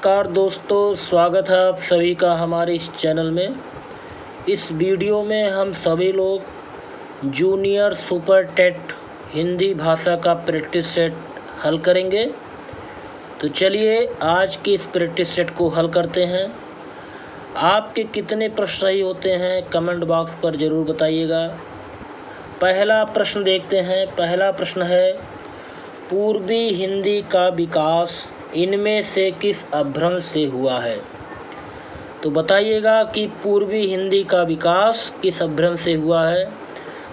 नमस्कार दोस्तों, स्वागत है आप सभी का हमारे इस चैनल में। इस वीडियो में हम सभी लोग जूनियर सुपर टेट हिंदी भाषा का प्रैक्टिस सेट हल करेंगे। तो चलिए आज की इस प्रैक्टिस सेट को हल करते हैं। आपके कितने प्रश्न सही होते हैं कमेंट बॉक्स पर ज़रूर बताइएगा। पहला प्रश्न देखते हैं। पहला प्रश्न है, पूर्वी हिंदी का विकास इनमें से किस अपभ्रंश से हुआ है? तो बताइएगा कि पूर्वी हिंदी का विकास किस अपभ्रंश से हुआ है।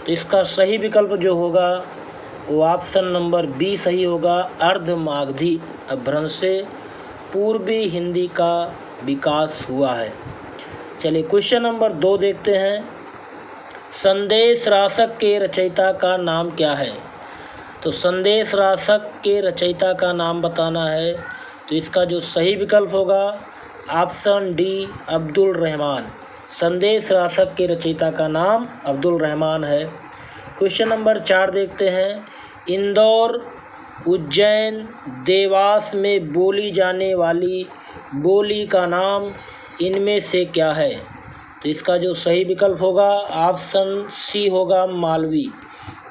तो इसका सही विकल्प जो होगा वो ऑप्शन नंबर बी सही होगा। अर्धमागधी अपभ्रंश से पूर्वी हिंदी का विकास हुआ है। चलिए क्वेश्चन नंबर 2 देखते हैं। संदेश रासक के रचयिता का नाम क्या है? तो संदेश रासक के रचयिता का नाम बताना है। तो इसका जो सही विकल्प होगा ऑप्शन डी अब्दुल रहमान। संदेश रासक के रचयिता का नाम अब्दुल रहमान है। क्वेश्चन नंबर 4 देखते हैं। इंदौर, उज्जैन, देवास में बोली जाने वाली बोली का नाम इनमें से क्या है? तो इसका जो सही विकल्प होगा ऑप्शन सी होगा मालवी।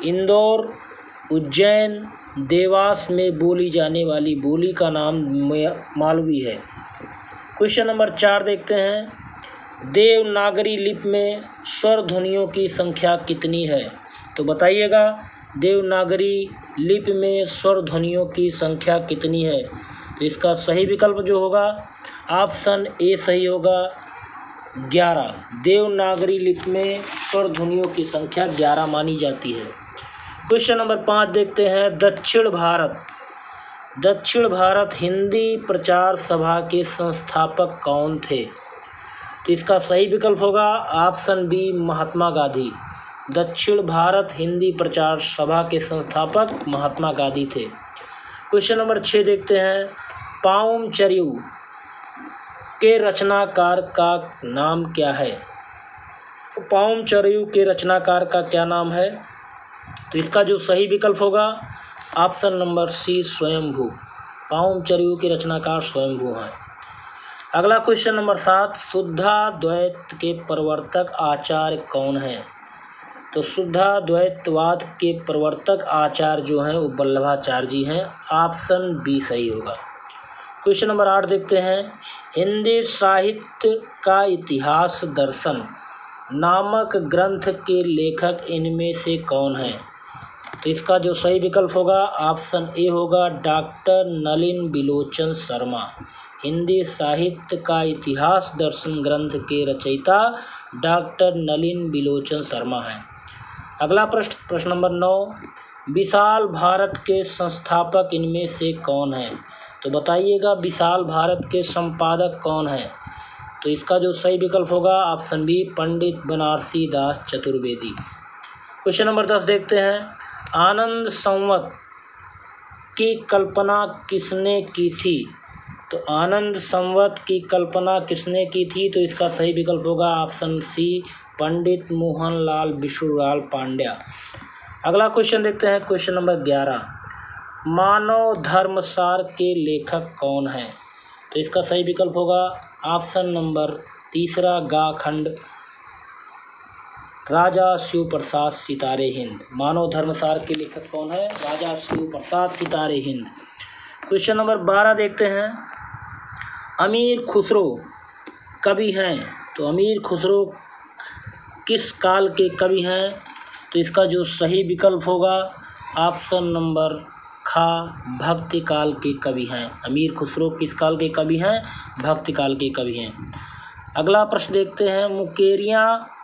इंदौर, उज्जैन, देवास में बोली जाने वाली बोली का नाम मालवी है। क्वेश्चन नंबर 4 देखते हैं। देवनागरी लिपि में स्वर ध्वनियों की संख्या कितनी है? तो बताइएगा देवनागरी लिपि में स्वर ध्वनियों की संख्या कितनी है? तो इसका सही विकल्प जो होगा ऑप्शन ए सही होगा 11। देवनागरी लिपि में स्वर ध्वनियों की संख्या 11 मानी जाती है। क्वेश्चन नंबर 5 देखते हैं। दक्षिण भारत हिंदी प्रचार सभा के संस्थापक कौन थे? तो इसका सही विकल्प होगा ऑप्शन बी महात्मा गांधी। दक्षिण भारत हिंदी प्रचार सभा के संस्थापक महात्मा गांधी थे। क्वेश्चन नंबर 6 देखते हैं। पाउम चरियू के रचनाकार का नाम क्या है? तो पाउम चरियू के रचनाकार का क्या नाम है? तो इसका जो सही विकल्प होगा ऑप्शन नंबर सी स्वयंभू। पाउम चरियू के रचनाकार स्वयंभू हैं। अगला क्वेश्चन नंबर 7। शुद्धाद्वैत के प्रवर्तक आचार्य कौन हैं? तो शुद्धाद्वैतवाद के प्रवर्तक आचार्य जो हैं वो वल्लभाचार्य जी हैं। ऑप्शन बी सही होगा। क्वेश्चन नंबर 8 देखते हैं। हिंदी साहित्य का इतिहास दर्शन नामक ग्रंथ के लेखक इनमें से कौन है? तो इसका जो सही विकल्प होगा ऑप्शन ए होगा डॉक्टर नलिन बिलोचन शर्मा। हिंदी साहित्य का इतिहास दर्शन ग्रंथ के रचयिता डॉक्टर नलिन बिलोचन शर्मा हैं। अगला प्रश्न नंबर 9। विशाल भारत के संस्थापक इनमें से कौन है? तो बताइएगा विशाल भारत के संपादक कौन है? तो इसका जो सही विकल्प होगा ऑप्शन बी पंडित बनारसी दास चतुर्वेदी। क्वेश्चन नंबर 10 देखते हैं। आनंद संवत की कल्पना किसने की थी? तो आनंद संवत की कल्पना किसने की थी? तो इसका सही विकल्प होगा ऑप्शन सी पंडित मोहनलाल विष्णुलाल पांड्या। अगला क्वेश्चन देखते हैं। Question number 11। मानव धर्मसार के लेखक कौन हैं? तो इसका सही विकल्प होगा ऑप्शन नंबर 3 गा खंड राजा शिव प्रसाद सितारे हिंद। मानव धर्मसार के लेखक कौन है? राजा शिव प्रसाद सितारे हिंद। क्वेश्चन नंबर 12 देखते हैं। अमीर खुसरो कवि हैं? तो अमीर खुसरो किस काल के कवि हैं? तो इसका जो सही विकल्प होगा ऑप्शन नंबर खा भक्ति काल के कवि हैं। अमीर खुसरो किस काल के कवि हैं? भक्ति काल के कवि हैं। अगला प्रश्न देखते हैं। मुकेरियाँ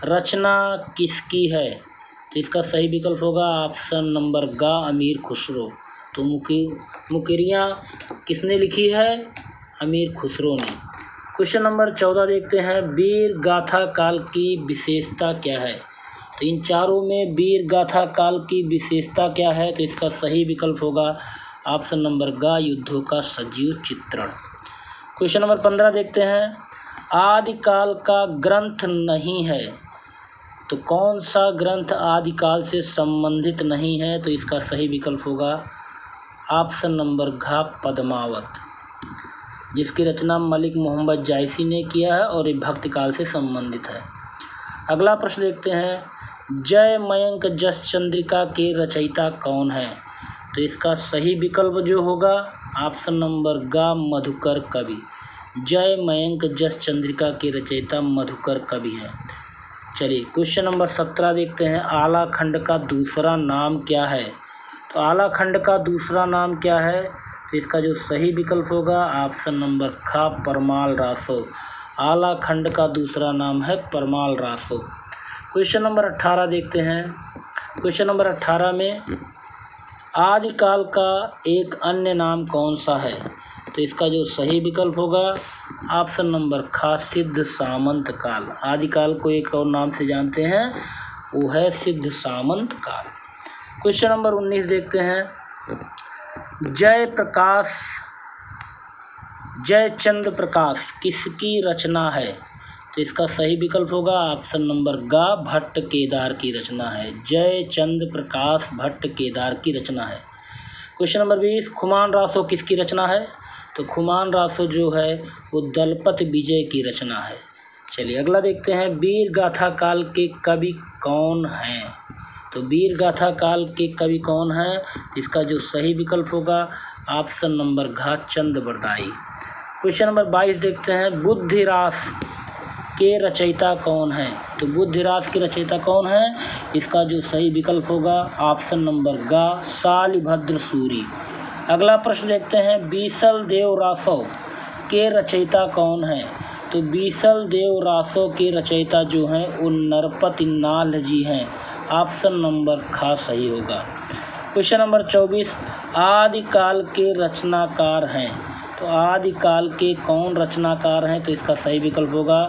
रचना किसकी है? तो इसका सही विकल्प होगा ऑप्शन नंबर गा अमीर खुसरो। तो मुकेरियाँ किसने लिखी है? अमीर खुसरो ने। क्वेश्चन नंबर 14 देखते हैं। वीर गाथा काल की विशेषता क्या है? तो इन चारों में वीर गाथा काल की विशेषता क्या है? तो इसका सही विकल्प होगा ऑप्शन नंबर गा युद्धों का सजीव चित्रण। क्वेश्चन नंबर 15 देखते हैं। आदिकाल का ग्रंथ नहीं है तो कौन सा ग्रंथ आदिकाल से संबंधित नहीं है? तो इसका सही विकल्प होगा ऑप्शन नंबर घ पद्मावत। जिसकी रचना मलिक मोहम्मद जायसी ने किया है और ये भक्ति काल से संबंधित है। अगला प्रश्न देखते हैं, जय मयंक जस चंद्रिका के रचयिता कौन है? तो इसका सही विकल्प जो होगा ऑप्शन नंबर ग मधुकर कवि। जय मयंक जस चंद्रिका के रचयिता मधुकर कवि हैं। चलिए क्वेश्चन नंबर 17 देखते हैं, आला खंड का दूसरा नाम क्या है? तो आला खंड का दूसरा नाम क्या है? तो इसका जो सही विकल्प होगा ऑप्शन नंबर ख परमाल रासो। आला खंड का दूसरा नाम है परमाल रासो। क्वेश्चन नंबर 18 देखते हैं। क्वेश्चन नंबर 18 में आदिकाल का एक अन्य नाम कौन सा है? तो इसका जो सही विकल्प होगा ऑप्शन नंबर ख सिद्ध सामंत काल। आदिकाल को एक और नाम से जानते हैं, वो है सिद्ध सामंत काल। क्वेश्चन नंबर 19 देखते हैं, जयचंद प्रकाश किसकी रचना है? तो इसका सही विकल्प होगा ऑप्शन नंबर ग भट्ट केदार की रचना है। जयचंद प्रकाश भट्ट केदार की रचना है। क्वेश्चन नंबर 20, खुमान रासो किसकी रचना है? तो खुमान रासो जो है वो दलपत विजय की रचना है। चलिए अगला देखते हैं, वीर गाथा काल के कवि कौन हैं? तो वीर गाथा काल के कवि कौन हैं? इसका जो सही विकल्प होगा ऑप्शन नंबर घ चंद बरदाई। क्वेश्चन नंबर 22 देखते हैं, बुद्धिरास के रचयिता कौन है? तो बुद्धिरास के रचयिता कौन है? इसका जो सही विकल्प होगा ऑप्शन नंबर ग शालिभद्र सूरी। अगला प्रश्न देखते हैं, बीसल देव रासो के रचयिता कौन है? तो बीसल देव रासो के रचयिता जो हैं वो नरपति नाल जी हैं। ऑप्शन नंबर ख सही होगा। क्वेश्चन नंबर 24, आदिकाल के रचनाकार हैं। तो आदिकाल के कौन रचनाकार हैं? तो इसका सही विकल्प होगा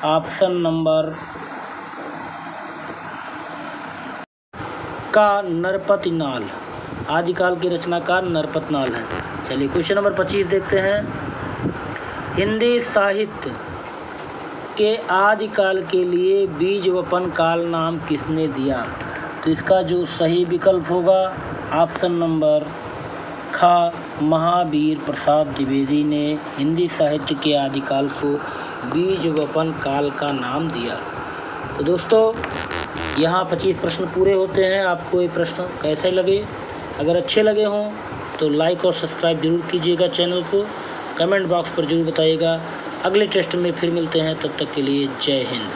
ऑप्शन नंबर का नरपति नाल। आदिकाल के रचनाकार नरपत नाल हैं। चलिए क्वेश्चन नंबर 25 देखते हैं, हिंदी साहित्य के आदिकाल के लिए बीज वपन काल नाम किसने दिया? तो इसका जो सही विकल्प होगा ऑप्शन नंबर ख महावीर प्रसाद द्विवेदी ने हिंदी साहित्य के आदिकाल को बीज वपन काल का नाम दिया। तो दोस्तों यहाँ 25 प्रश्न पूरे होते हैं। आपको ये प्रश्न कैसे लगे? अगर अच्छे लगे हों तो लाइक और सब्सक्राइब जरूर कीजिएगा चैनल को। कमेंट बॉक्स पर जरूर बताइएगा। अगले टेस्ट में फिर मिलते हैं, तब तक के लिए जय हिंद।